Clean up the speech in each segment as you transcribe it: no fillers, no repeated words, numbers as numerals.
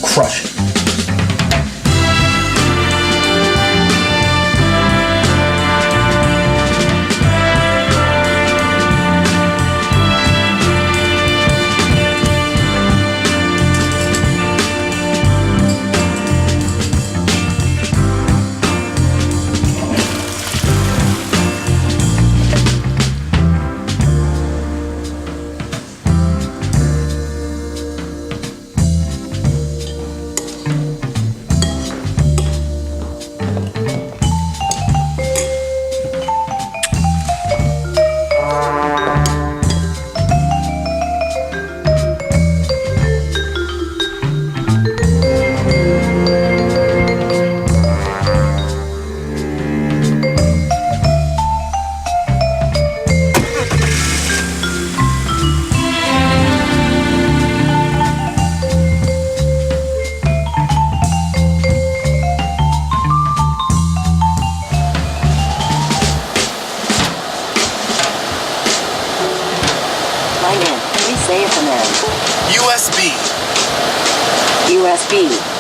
crush it. USB.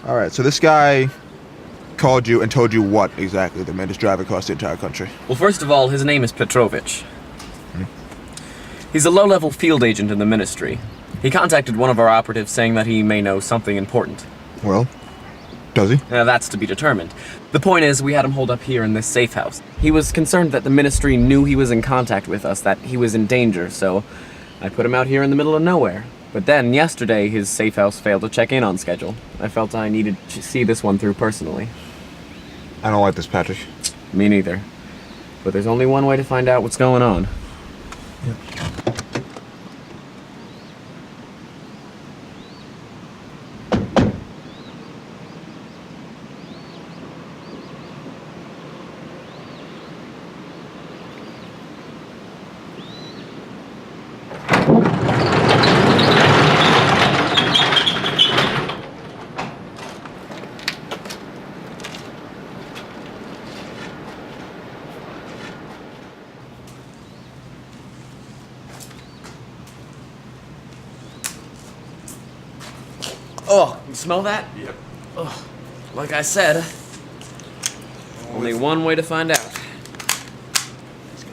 Alright, so this guy called you and told you what exactly that made us drive across the entire country? Well, first of all, his name is Petrovich. He's a low-level field agent in the ministry. He contacted one of our operatives saying that he may know something important. Well, does he? That's to be determined. The point is, we had him holed up here in this safe house. He was concerned that the ministry knew he was in contact with us, that he was in danger, so I put him out here in the middle of nowhere. But then, yesterday, his safe house failed to check in on schedule. I felt I needed to see this one through personally. I don't like this, Patrick. Me neither. But there's only one way to find out what's going on. Yep. Oh, you smell that? Yep. Ugh. Like I said, only one way to find out. Let's go.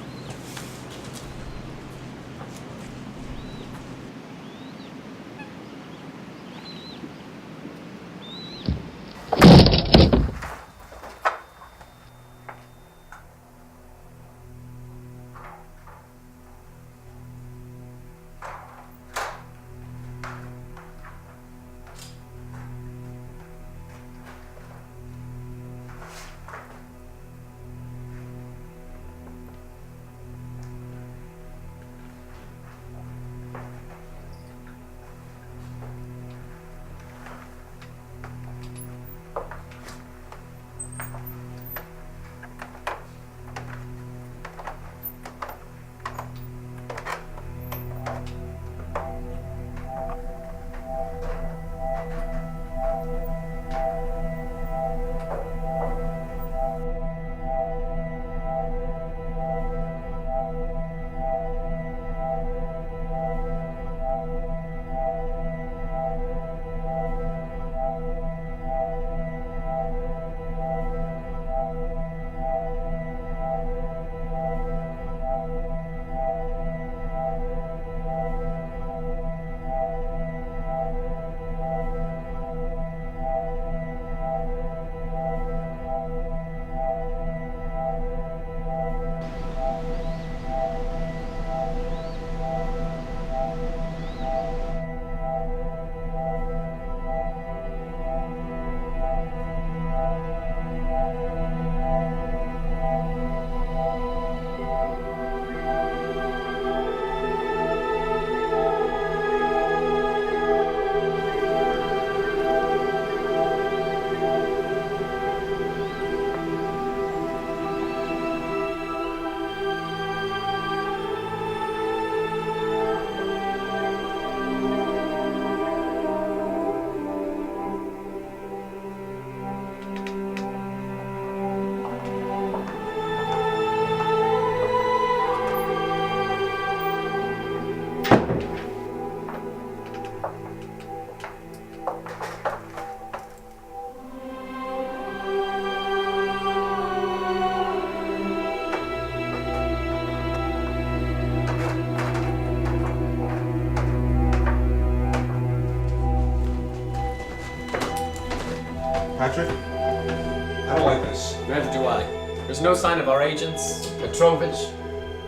Patrick? I don't like this. Neither do I. There's no sign of our agents, Petrovich,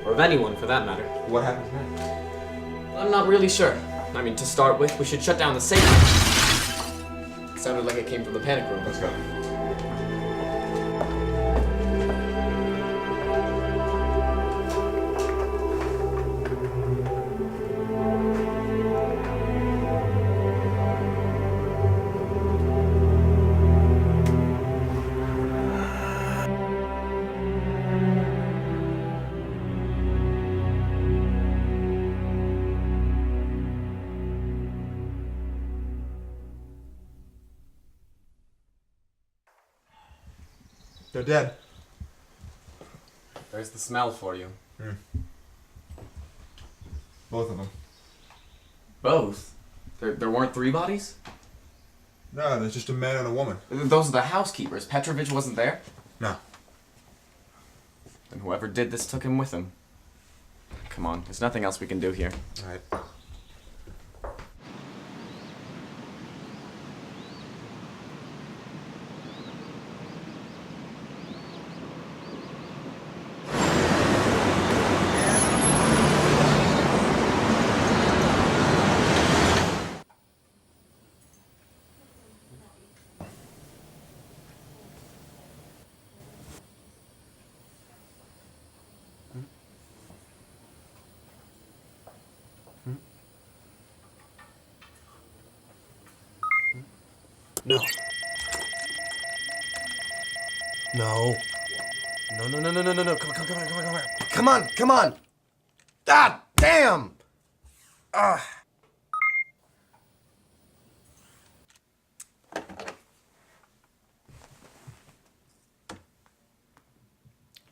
or of anyone for that matter. What happens next? I'm not really sure. I mean, to start with, we should shut down the safe. It sounded like it came from the panic room. Let's go. They're dead. There's the smell for you. Both of them. Both? There weren't three bodies? No, there's just a man and a woman. Those are the housekeepers. Petrovich wasn't there? No. Then whoever did this took him with him. Come on, there's nothing else we can do here. All right. No. No. No, no, no, no, no, no, no. Come on, come on. Ah, damn! Ah.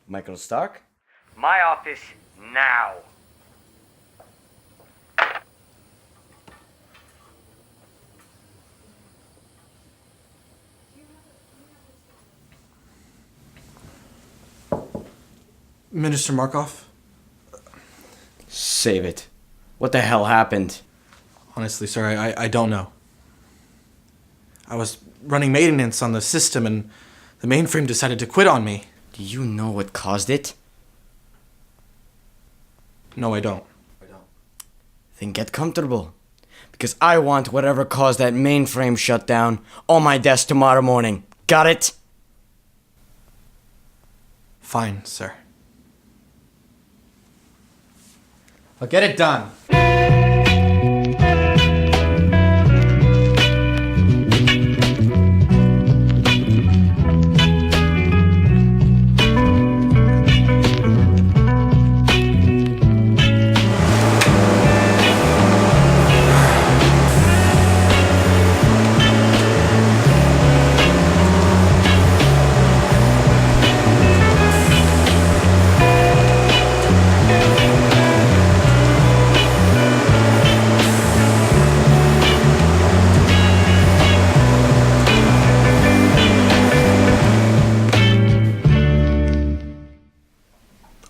Michael Stark? My office now. Minister Markov? Save it. What the hell happened? Honestly, sir, I don't know. I was running maintenance on the system and the mainframe decided to quit on me. Do you know what caused it? No, I don't. Then get comfortable. Because I want whatever caused that mainframe shutdown on my desk tomorrow morning. Got it? Fine, sir. I'll get it done.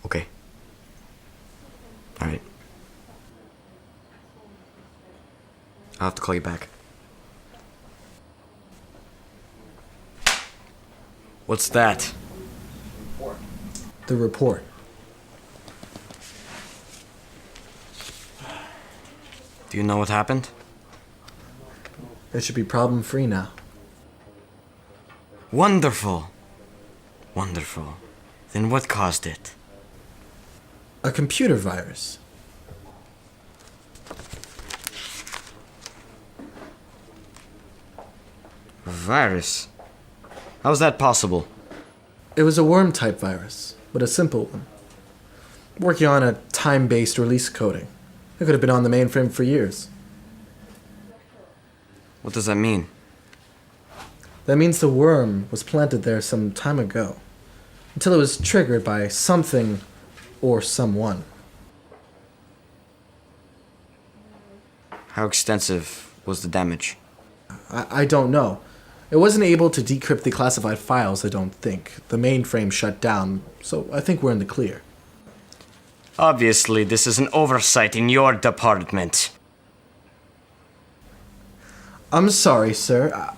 Okay. Alright. I'll have to call you back. What's that? The report. Do you know what happened? It should be problem-free now. Wonderful. Wonderful. Then what caused it? A computer virus. A virus? How's that possible? It was a worm-type virus, but a simple one. Working on a time-based release coding. It could have been on the mainframe for years. What does that mean? That means the worm was planted there some time ago, until it was triggered by something or someone. How extensive was the damage? I don't know. It wasn't able to decrypt the classified files, I don't think. The mainframe shut down, so I think we're in the clear. Obviously, this is an oversight in your department. I'm sorry, sir.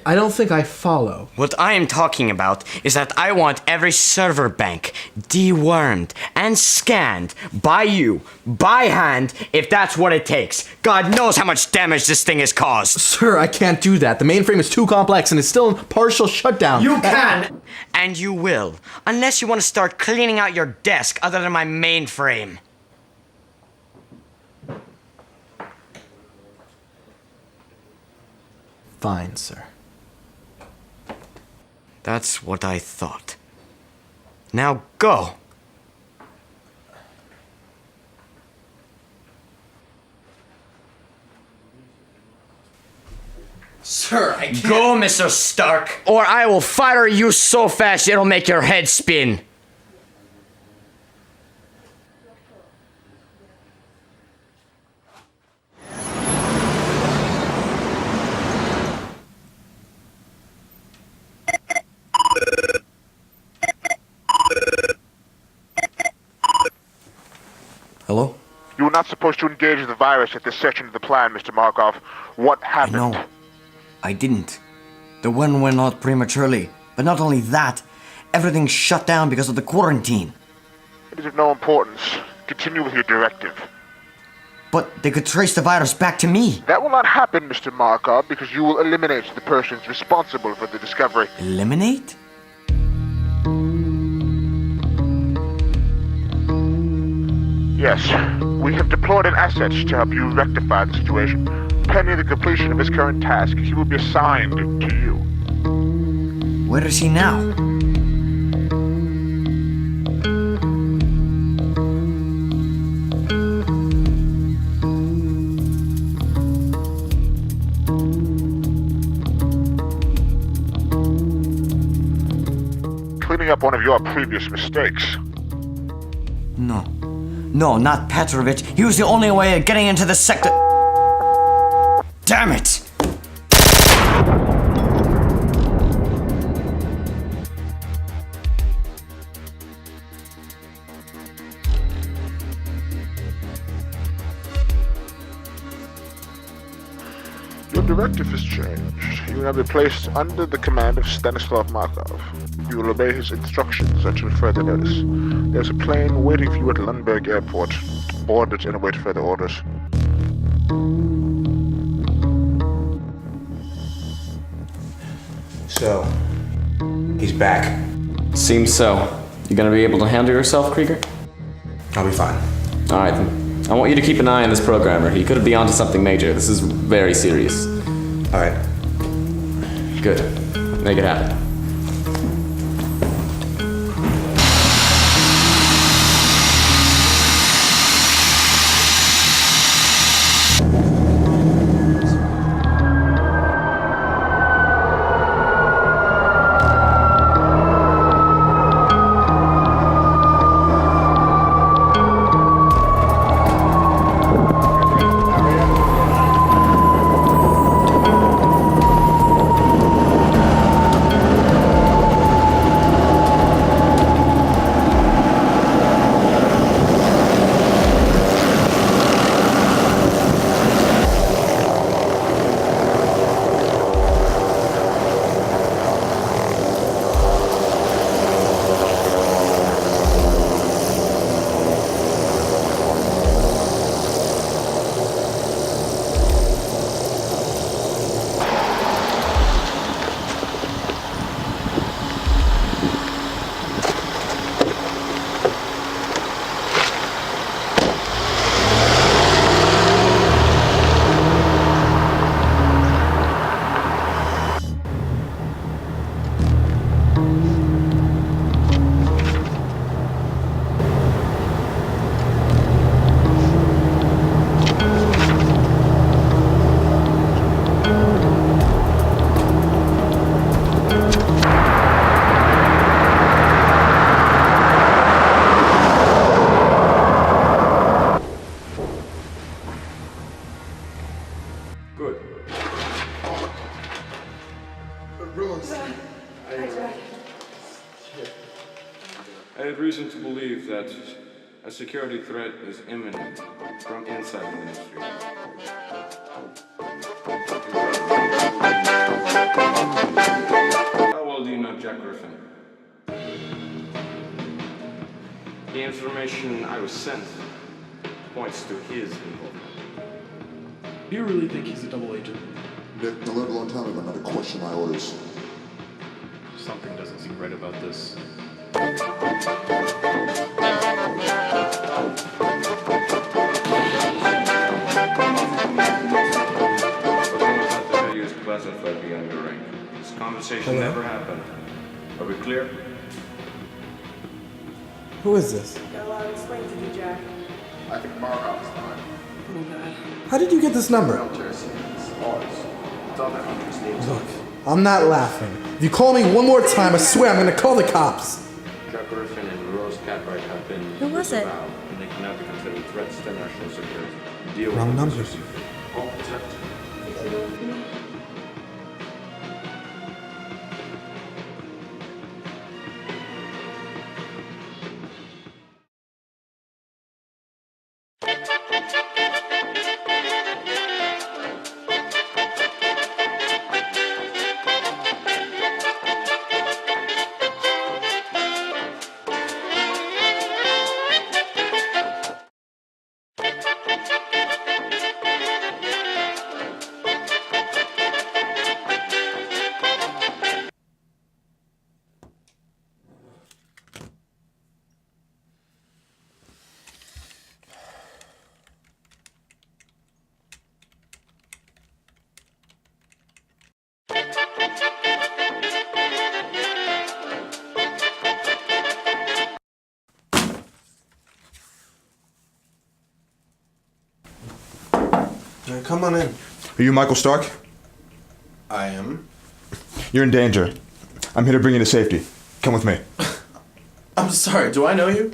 I don't think I follow. What I am talking about is that I want every server bank dewormed and scanned by you, by hand, if that's what it takes. God knows how much damage this thing has caused. Sir, I can't do that. The mainframe is too complex and it's still in partial shutdown. You can! And you will, unless you want to start cleaning out your desk other than my mainframe. Fine, sir. That's what I thought. Now go! Sir, I can't. Go, Mr. Stark! Or I will fire you so fast it'll make your head spin. Hello? You were not supposed to engage the virus at this section of the plan, Mr. Markov. What happened? I know. I didn't. The one went out prematurely. But not only that, everything shut down because of the quarantine. It is of no importance. Continue with your directive. But they could trace the virus back to me. That will not happen, Mr. Markov, because you will eliminate the persons responsible for the discovery. Eliminate? Yes, we have deployed an asset to help you rectify the situation. Pending the completion of his current task, he will be assigned to you. Where is he now? Cleaning up one of your previous mistakes. No. No, not Petrovich. He was the only way of getting into the sector. Damn it! directive has changed. You will now be placed under the command of Stanislav Markov. You will obey his instructions until further notice. There's a plane waiting for you at Lundberg Airport. Board it and await further orders. So, he's back. Seems so. You gonna be able to handle yourself, Krieger? I'll be fine. Alright then. I want you to keep an eye on this programmer. He could be onto something major. This is very serious. Alright. Good. Make it happen. I had reason to believe that a security threat is imminent from inside the ministry. How well do you know Jack Griffin? The information I was sent points to his involvement. Do you really think he's a double agent? Nick, I learned a long time ago not to question my orders. Something doesn't seem right about this. Classified beyond your rank. This conversation never happened. Are we clear? Who is this? Got a lot to explain to you, Jack. I think Markov's fine. Oh, God. How did you get this number? Look, I'm not laughing. If you call me one more time, I swear I'm gonna call the cops. Jack Griffin and Rose Cartwright have been Who was it? disavowed, and they cannot be considered threats to national security. Deal Wrong with number. this issue. All protected. Come on in. Are you Michael Stark? I am. You're in danger. I'm here to bring you to safety. Come with me. I'm sorry, do I know you?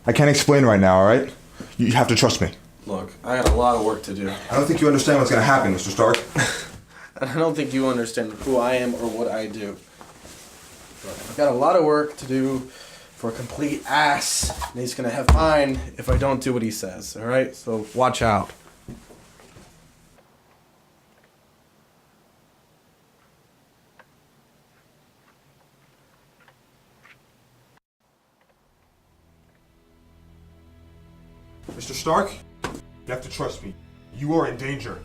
I can't explain right now, alright? You have to trust me. Look, I got a lot of work to do. I don't think you understand what's gonna happen, Mr. Stark. And I don't think you understand who I am or what I do. Look, I've got a lot of work to do for a complete ass, and he's gonna have mine if I don't do what he says, alright? So watch out. Stark, you have to trust me. You are in danger.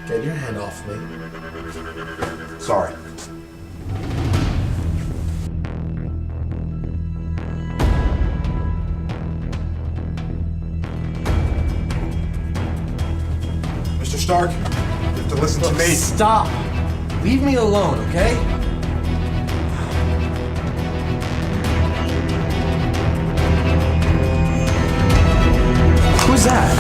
Get your hand off me. Sorry. Mr. Stark, you have to listen to me. Stop! Leave me alone, okay? Who's that?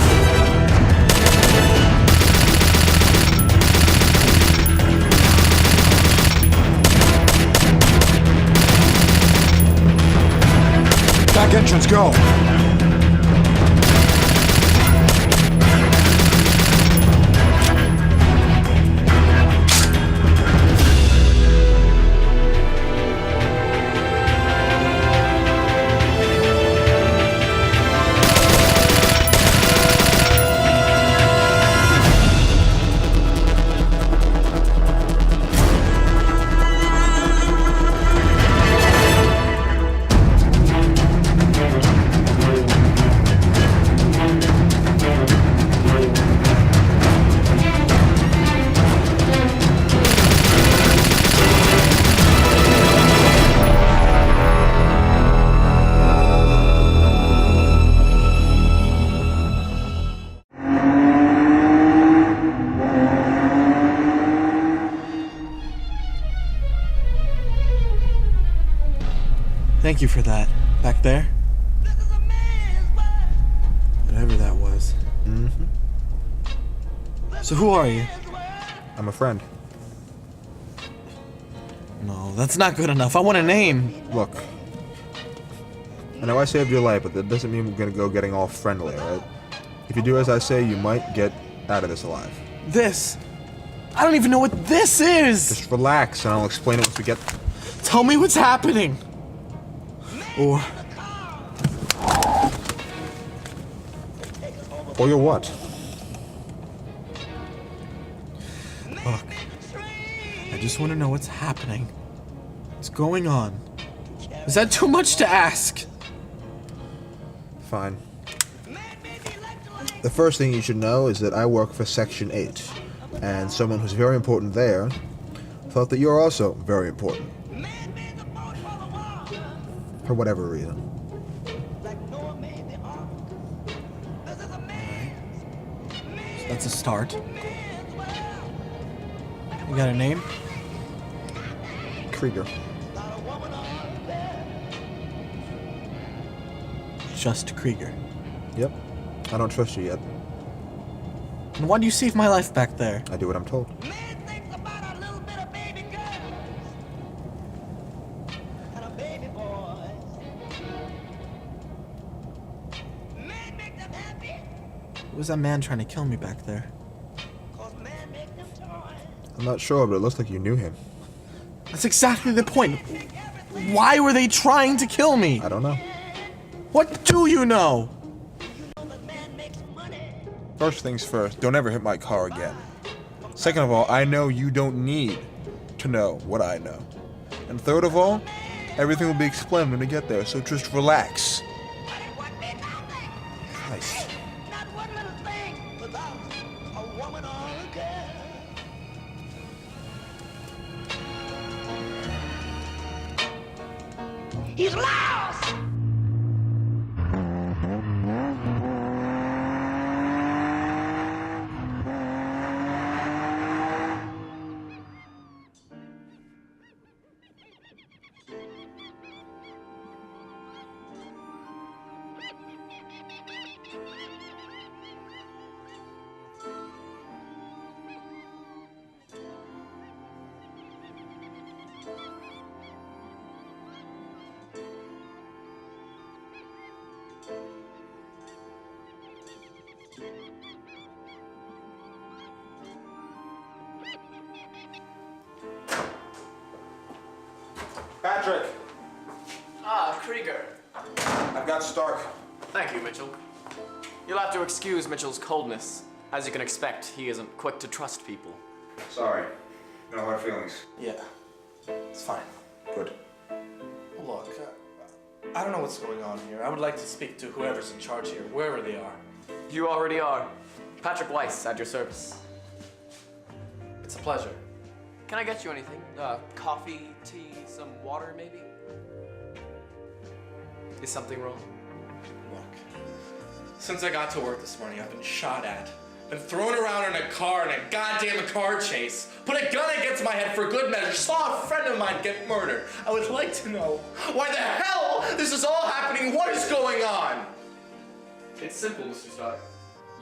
Back entrance, go! Thank you for that. Back there? Whatever that was. Mm-hmm. So who are you? I'm a friend. No, that's not good enough. I want a name. Look. I know I saved your life, but that doesn't mean we're gonna go getting all friendly, alright? If you do as I say, you might get out of this alive. This? I don't even know what this is! Just relax, and I'll explain it once we get... Tell me what's happening! Or you're what? look, I just want to know what's happening. What's going on? Is that too much to ask? Fine. The first thing you should know is that I work for Section 8, and someone who's very important there thought that you're also very important. For whatever reason. So that's a start. You got a name? Krieger. Just Krieger. Yep. I don't trust you yet. And why do you save my life back there? I do what I'm told. Was that man trying to kill me back there? I'm not sure, but it looks like you knew him. That's exactly the point. Why were they trying to kill me? I don't know. What do you know? First things first, don't ever hit my car again. Second of all, I know you don't need to know what I know. And third of all, everything will be explained when we get there, so just relax. Christ. He's lost! Patrick! Ah, Krieger. I've got Stark. Thank you, Mitchell. You'll have to excuse Mitchell's coldness. As you can expect, he isn't quick to trust people. Sorry. No hard feelings. Yeah, it's fine. Good. Look, I don't know what's going on here. I would like to speak to whoever's in charge here, wherever they are. You already are. Patrick Weiss, at your service. It's a pleasure. Can I get you anything? Coffee, tea, some water, maybe? Is something wrong? Look, since I got to work this morning, I've been shot at, been thrown around in a car in a goddamn car chase, put a gun against my head for good measure, saw a friend of mine get murdered. I would like to know why the hell this is all happening. What is going on? It's simple, Mr. Stark.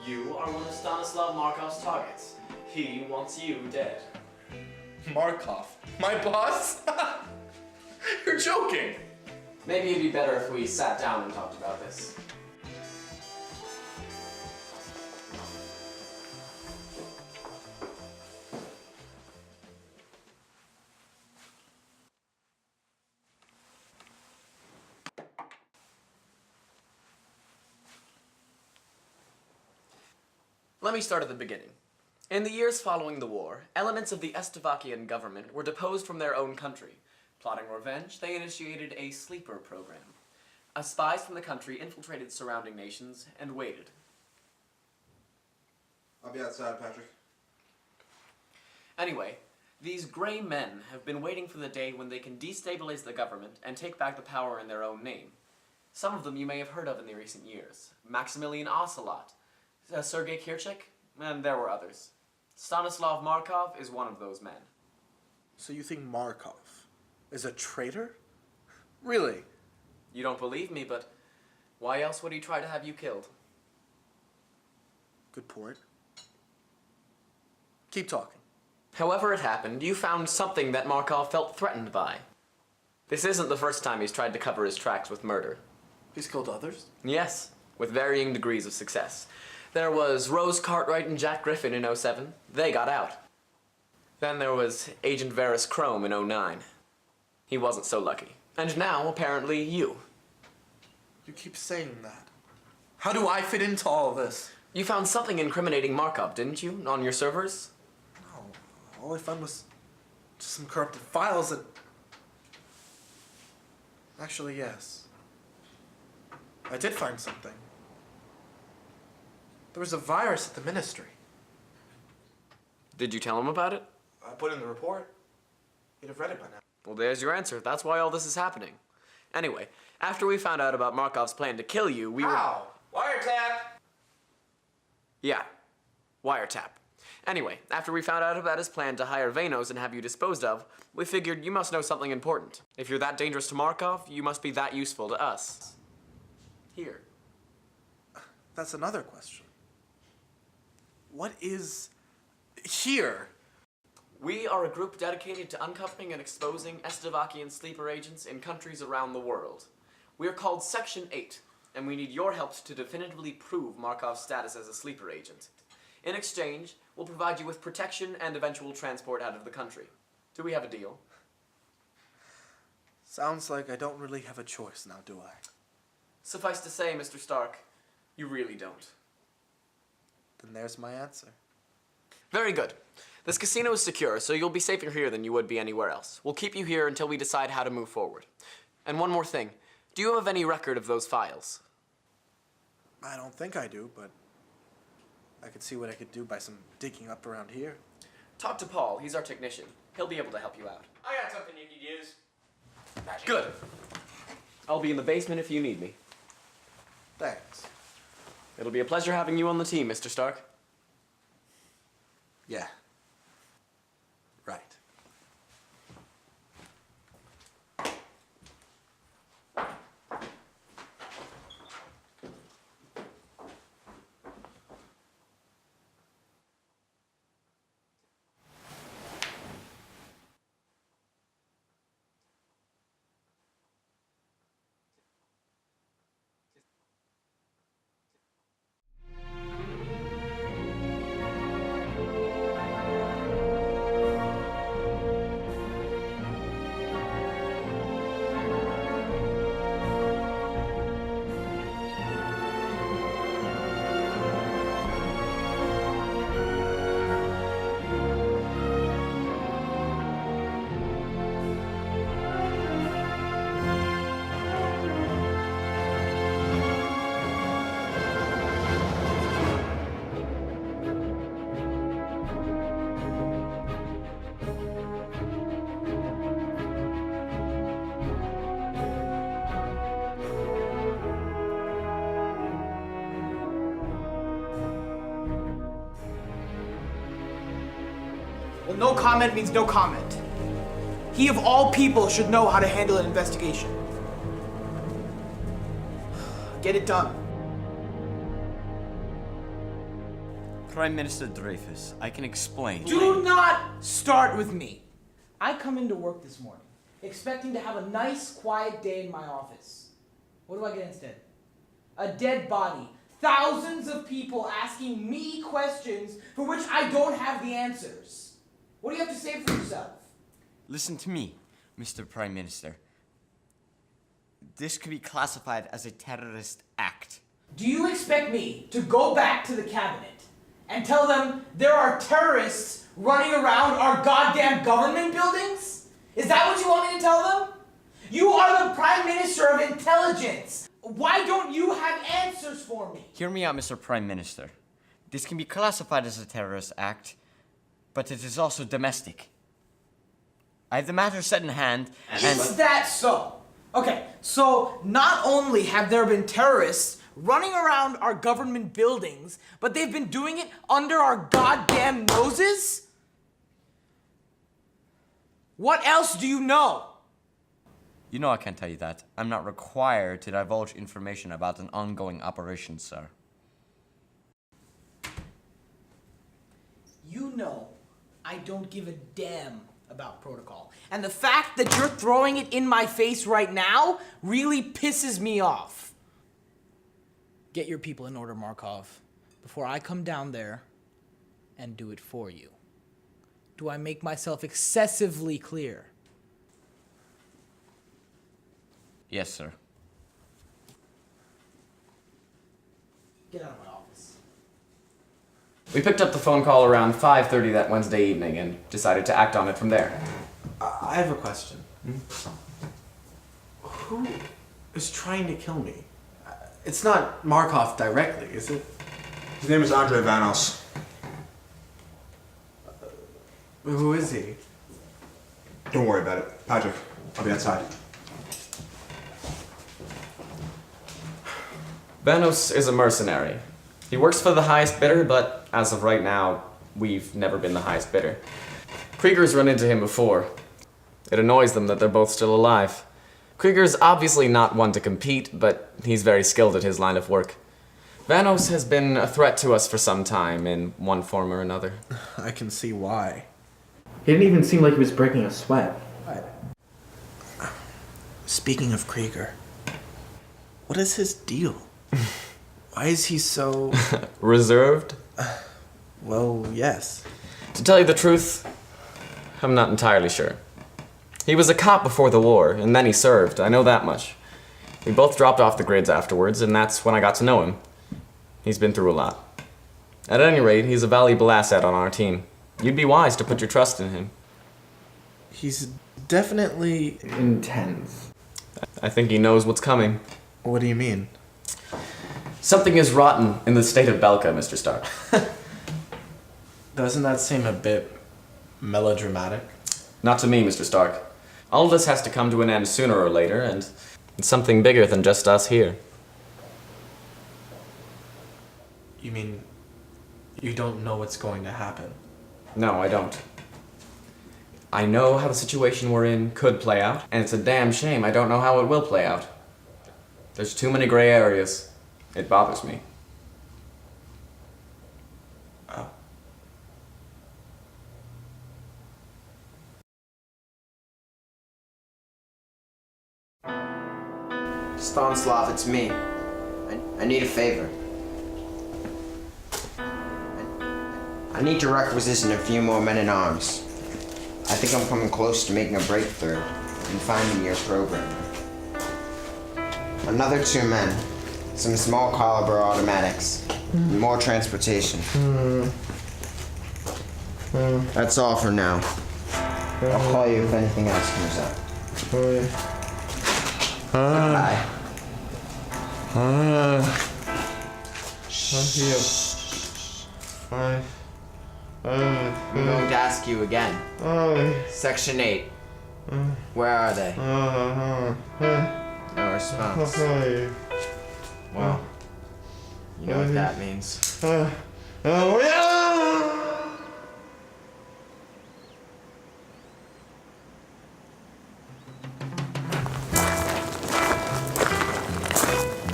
You are one of Stanislav Markov's targets. He wants you dead. Markov? My boss? You're joking. Maybe it'd be better if we sat down and talked about this. Let me start at the beginning. In the years following the war, elements of the Estavakian government were deposed from their own country. Plotting revenge, they initiated a sleeper program. Spies from the country infiltrated surrounding nations and waited. I'll be outside, Patrick. Anyway, these gray men have been waiting for the day when they can destabilize the government and take back the power in their own name. Some of them you may have heard of in the recent years. Maximilian Ocelot, Sergei Kirchek, and there were others. Stanislav Markov is one of those men. So you think Markov is a traitor? Really? You don't believe me, but why else would he try to have you killed? Good point. Keep talking. However it happened, you found something that Markov felt threatened by. This isn't the first time he's tried to cover his tracks with murder. He's killed others? Yes, with varying degrees of success. There was Rose Cartwright and Jack Griffin in 07. They got out. Then there was Agent Varys Chrome in 09. He wasn't so lucky. And now, apparently, you. You keep saying that. How do I fit into all of this? You found something incriminating Markov, didn't you, on your servers? No. All I found was just some corrupted files that... Actually, yes. I did find something. There was a virus at the ministry. Did you tell him about it? I put in the report. You'd have read it by now. Well, there's your answer. That's why all this is happening. Anyway, after we found out about Markov's plan to kill you, we How? Wiretap! Yeah. Wiretap. Anyway, after we found out about his plan to hire Vanos and have you disposed of, we figured you must know something important. If you're that dangerous to Markov, you must be that useful to us. Here. That's another question. What is... here? We are a group dedicated to uncovering and exposing Estavakian sleeper agents in countries around the world. We are called Section 8, and we need your help to definitively prove Markov's status as a sleeper agent. In exchange, we'll provide you with protection and eventual transport out of the country. Do we have a deal? Sounds like I don't really have a choice now, do I? Suffice to say, Mr. Stark, you really don't. Then there's my answer. Very good. This casino is secure, so you'll be safer here than you would be anywhere else. We'll keep you here until we decide how to move forward. And one more thing. Do you have any record of those files? I don't think I do, but I could see what I could do by some digging up around here. Talk to Paul. He's our technician. He'll be able to help you out. I got something you could use. Good. I'll be in the basement if you need me. Thanks. It'll be a pleasure having you on the team, Mr. Stark. Yeah. Right. Well, no comment means no comment. He of all people should know how to handle an investigation. Get it done. Prime Minister Dreyfus, I can explain. Do not start with me. I come into work this morning expecting to have a nice, quiet day in my office. What do I get instead? A dead body. Thousands of people asking me questions for which I don't have the answers. What do you have to say for yourself? Listen to me, Mr. Prime Minister. This could be classified as a terrorist act. Do you expect me to go back to the cabinet and tell them there are terrorists running around our goddamn government buildings? Is that what you want me to tell them? You are the Prime Minister of Intelligence. Why don't you have answers for me? Hear me out, Mr. Prime Minister. This can be classified as a terrorist act, but it is also domestic. I have the matter set in hand, and... Is that so? Okay, so not only have there been terrorists running around our government buildings, but they've been doing it under our goddamn noses? What else do you know? You know I can't tell you that. I'm not required to divulge information about an ongoing operation, sir. You know I don't give a damn about protocol. And the fact that you're throwing it in my face right now really pisses me off. Get your people in order, Markov, before I come down there and do it for you. Do I make myself excessively clear? Yes, sir. Get out of my office. We picked up the phone call around 5:30 that Wednesday evening and decided to act on it from there. I have a question. Who is trying to kill me? It's not Markov directly, is it? His name is Andrei Vanos. Who is he? Don't worry about it. Patrick, I'll be outside. Vanos is a mercenary. He works for the highest bidder, but as of right now, we've never been the highest bidder. Krieger's run into him before. It annoys them that they're both still alive. Krieger's obviously not one to compete, but he's very skilled at his line of work. Vanos has been a threat to us for some time, in one form or another. I can see why. He didn't even seem like he was breaking a sweat. Speaking of Krieger, what is his deal? Why is he so... Reserved? Well, yes. To tell you the truth, I'm not entirely sure. He was a cop before the war, and then he served, I know that much. We both dropped off the grids afterwards, and that's when I got to know him. He's been through a lot. At any rate, he's a valuable asset on our team. You'd be wise to put your trust in him. He's definitely... intense. I think he knows what's coming. What do you mean? Something is rotten in the state of Belka, Mr. Stark. Doesn't that seem a bit melodramatic? Not to me, Mr. Stark. All of this has to come to an end sooner or later, and it's something bigger than just us here. You mean you don't know what's going to happen? No, I don't. I know how the situation we're in could play out, and it's a damn shame I don't know how it will play out. There's too many gray areas. It bothers me. Oh. Stanislav, it's me. I need a favor. I need to requisition a few more men in arms. I think I'm coming close to making a breakthrough in finding your programmer. Another 2 men, some small caliber automatics, and more transportation. That's all for now. I'll call you if anything else comes up. Bye. I'm going to ask you again. Section 8. Where are they? No response. Well, you know what that means.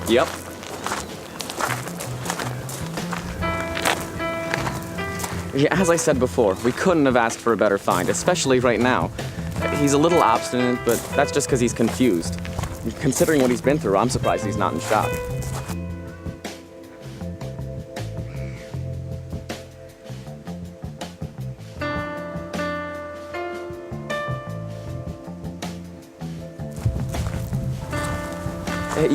Yep. Yeah, as I said before, we couldn't have asked for a better find, especially right now. He's a little obstinate, but that's just because he's confused. Considering what he's been through, I'm surprised he's not in shock.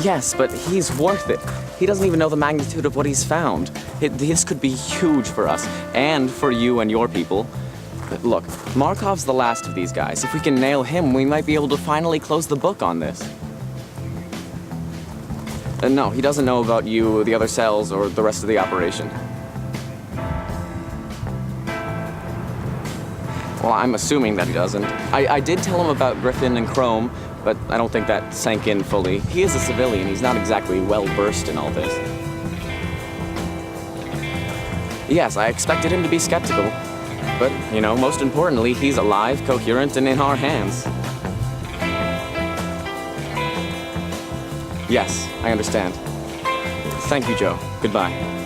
Yes, but he's worth it. He doesn't even know the magnitude of what he's found. This could be huge for us, and for you and your people. But look, Markov's the last of these guys. If we can nail him, we might be able to finally close the book on this. No, he doesn't know about you, the other cells, or the rest of the operation. Well, I'm assuming that he doesn't. I did tell him about Griffin and Chrome, but I don't think that sank in fully. He is a civilian. He's not exactly well-versed in all this. Yes, I expected him to be skeptical. But, you know, most importantly, he's alive, coherent, and in our hands. Yes, I understand. Thank you, Joe. Goodbye.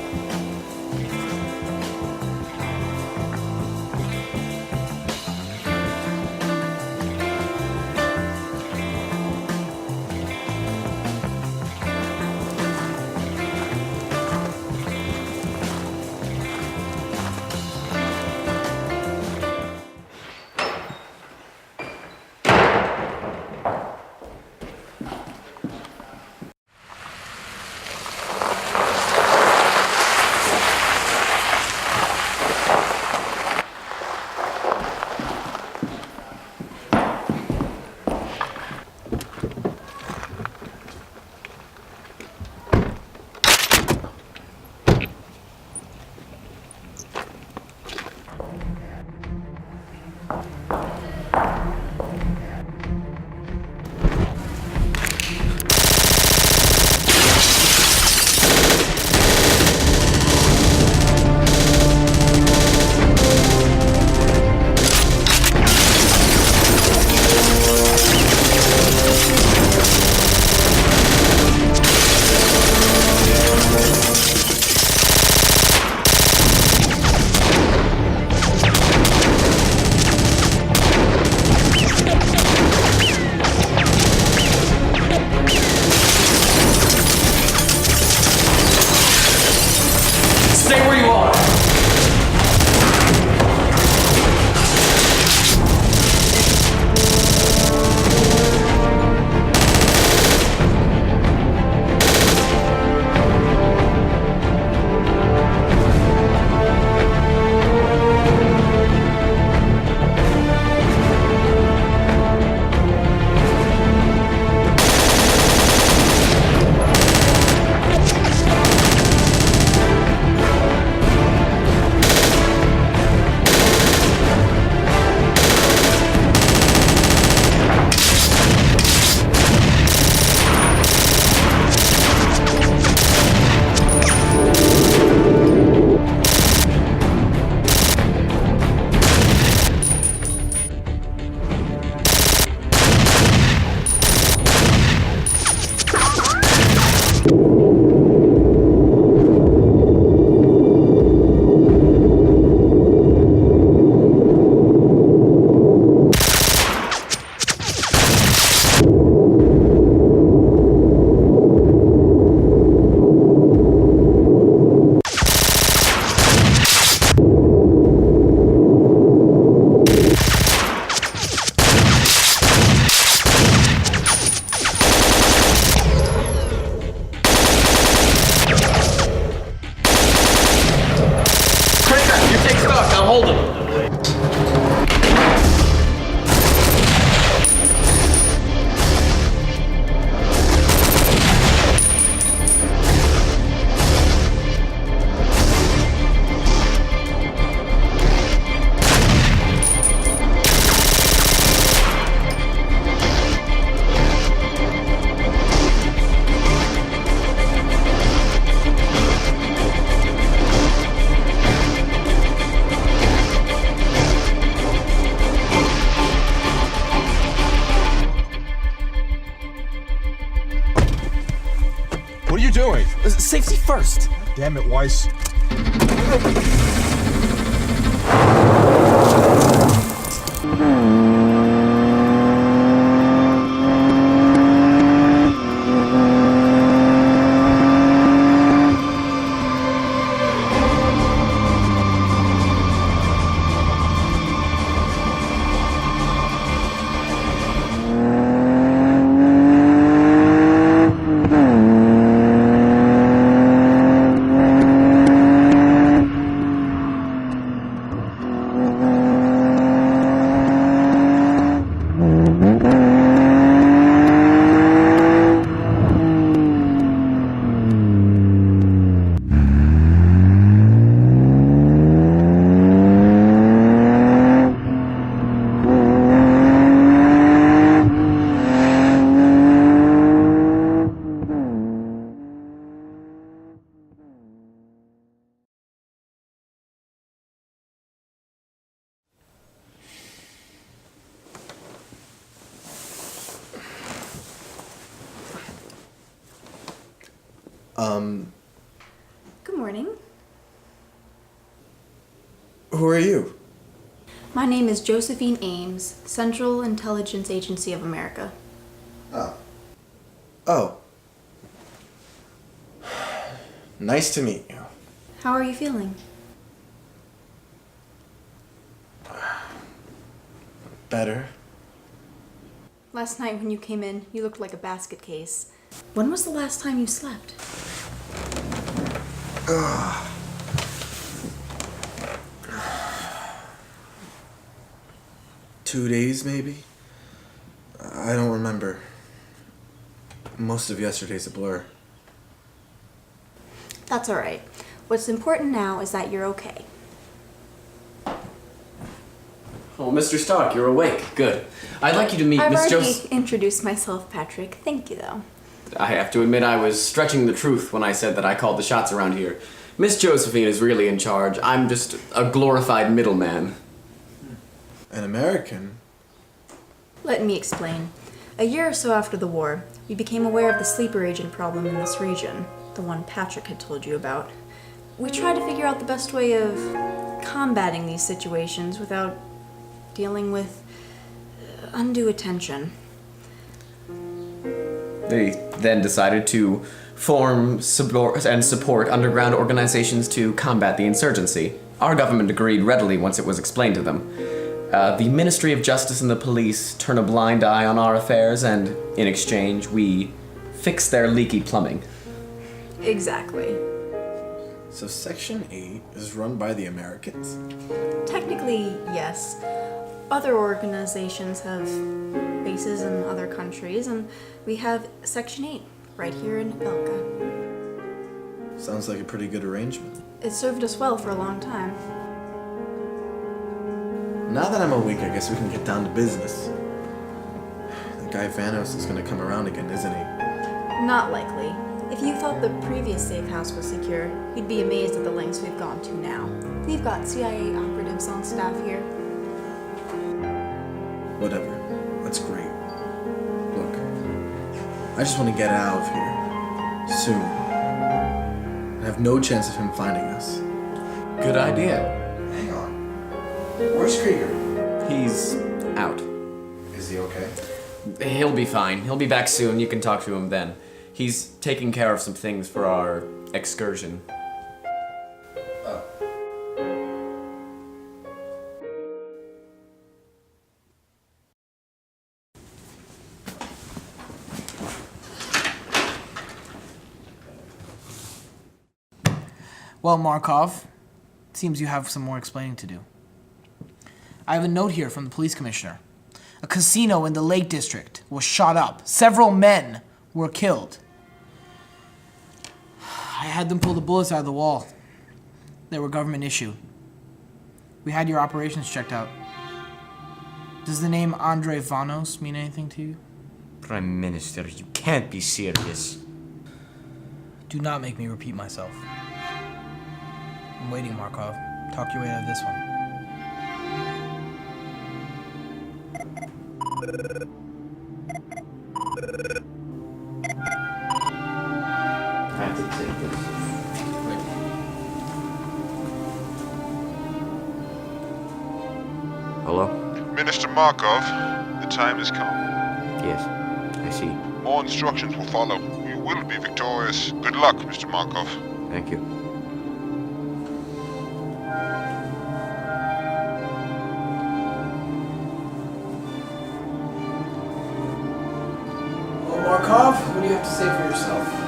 Safety first. Damn it, Weiss. Good morning. Who are you? My name is Josephine Ames, Central Intelligence Agency of America. Oh. Nice to meet you. How are you feeling? Better. Last night when you came in, you looked like a basket case. When was the last time you slept? Ugh. 2 days, maybe? I don't remember. Most of yesterday's a blur. That's all right. What's important now is that you're okay. Oh, Mr. Stark, you're awake. Good. I'd like you to meet I've Miss already introduced myself, Patrick. Thank you, though. I have to admit I was stretching the truth when I said that I called the shots around here. Miss Josephine is really in charge. I'm just a glorified middleman. An American? Let me explain. A year or so after the war, we became aware of the sleeper agent problem in this region, the one Patrick had told you about. We tried to figure out the best way of combating these situations without dealing with undue attention. They then decided to form and support underground organizations to combat the insurgency. Our government agreed readily once it was explained to them. The Ministry of Justice and the police turn a blind eye on our affairs, and in exchange, we fix their leaky plumbing. Exactly. So Section 8 is run by the Americans? Technically, yes. Other organizations have bases in other countries, and we have Section 8 right here in Elka. Sounds like a pretty good arrangement. It served us well for a long time. Now that I'm awake, I guess we can get down to business. That guy Vanos is gonna come around again, isn't he? Not likely. If you thought the previous safe house was secure, you'd be amazed at the lengths we've gone to now. We've got CIA operatives on staff here. Whatever. That's great. Look, I just want to get out of here. Soon. I have no chance of him finding us. Good idea. Hang on. Where's Krieger? He's out. Is he okay? He'll be fine. He'll be back soon. You can talk to him then. He's taking care of some things for our excursion. Well, Markov, it seems you have some more explaining to do. I have a note here from the police commissioner. A casino in the Lake District was shot up. Several men were killed. I had them pull the bullets out of the wall. They were government issue. We had your operations checked out. Does the name Andrei Vanos mean anything to you? Prime Minister, you can't be serious. Do not make me repeat myself. I'm waiting, Markov. Talk your way out of this one. I have to take this. Hello? Minister Markov, the time has come. Yes, I see. More instructions will follow. We will be victorious. Good luck, Mr. Markov. Thank you. Well, Markov, what do you have to say for yourself?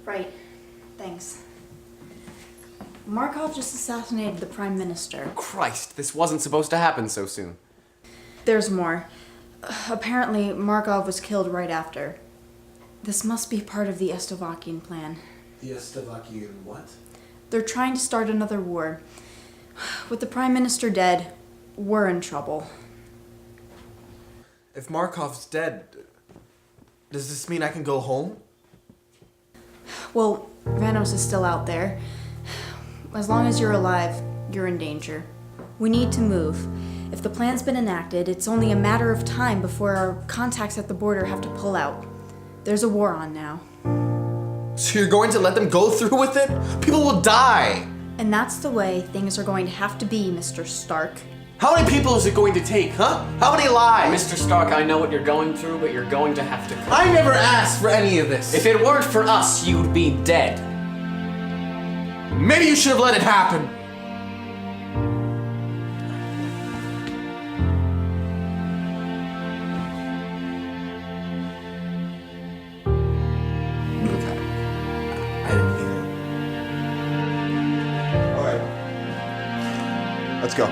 Right. Thanks. Markov just assassinated the Prime Minister. Christ, this wasn't supposed to happen so soon. There's more. Apparently, Markov was killed right after. This must be part of the Estovakian plan. The Estovakian what? They're trying to start another war. With the Prime Minister dead, we're in trouble. If Markov's dead, does this mean I can go home? Well, Vanos is still out there. As long as you're alive, you're in danger. We need to move. If the plan's been enacted, it's only a matter of time before our contacts at the border have to pull out. There's a war on now. So you're going to let them go through with it? People will die! And that's the way things are going to have to be, Mr. Stark. How many people is it going to take, huh? How many lives? Mr. Stark, I know what you're going through, but you're going to have to... I never asked for any of this. If it weren't for us, you'd be dead. Maybe you should have let it happen. I didn't hear it. Alright. Let's go.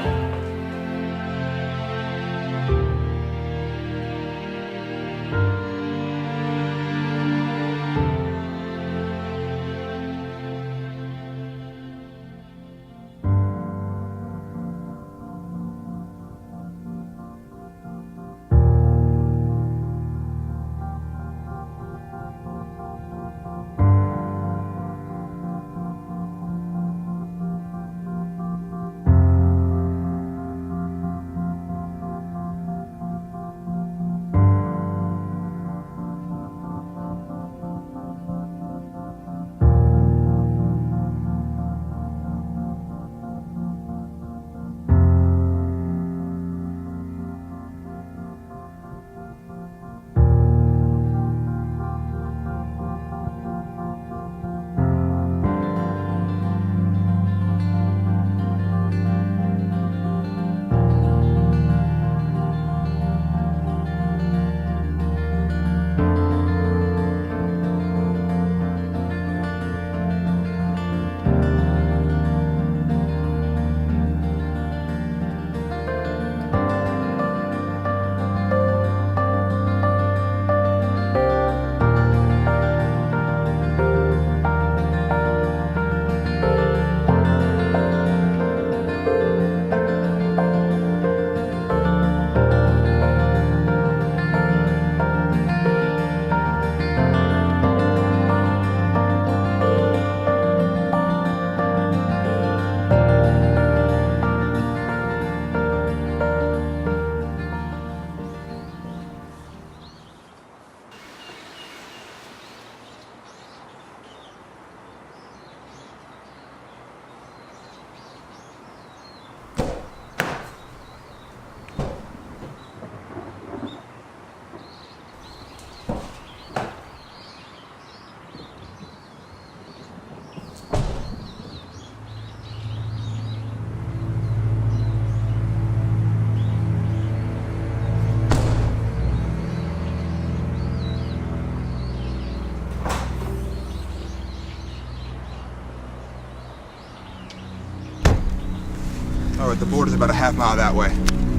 Alright, the border's about a half mile that way.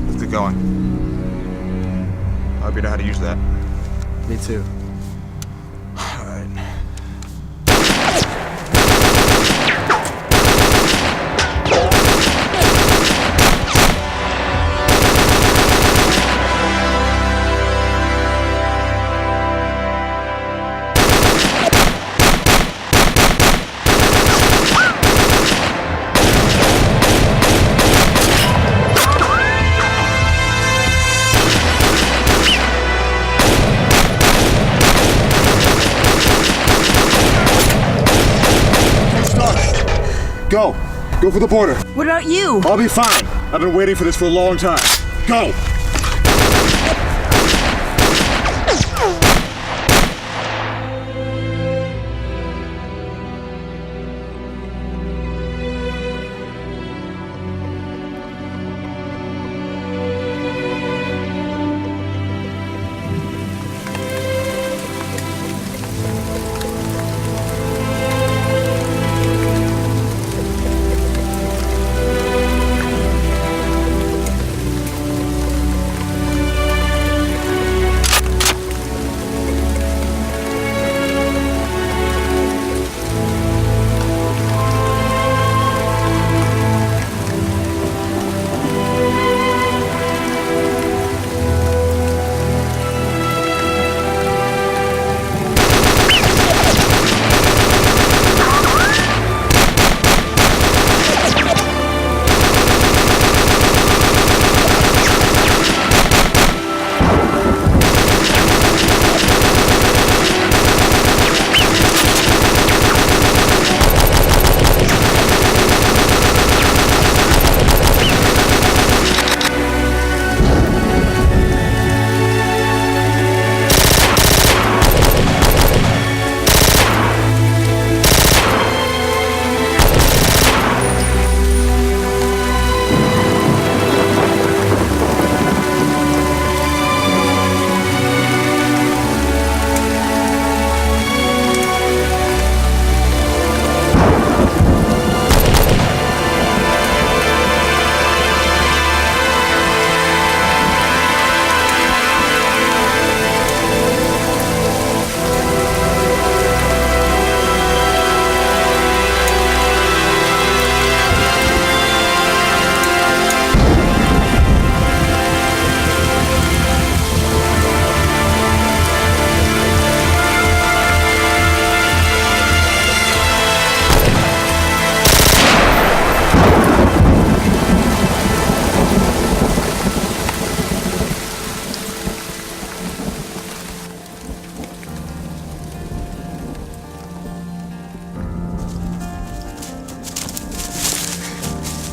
Let's get going. I hope you know how to use that. Me too. Alright. Go. Go for the border. What about you? I'll be fine. I've been waiting for this for a long time. Go.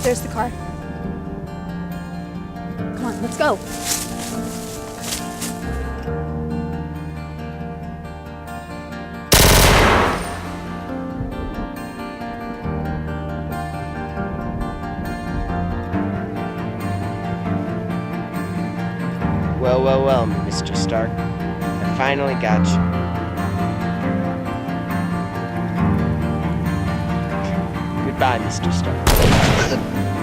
There's the car. Come on, let's go. Well, Mr. Stark. I finally got you. Goodbye, Mr. Stark.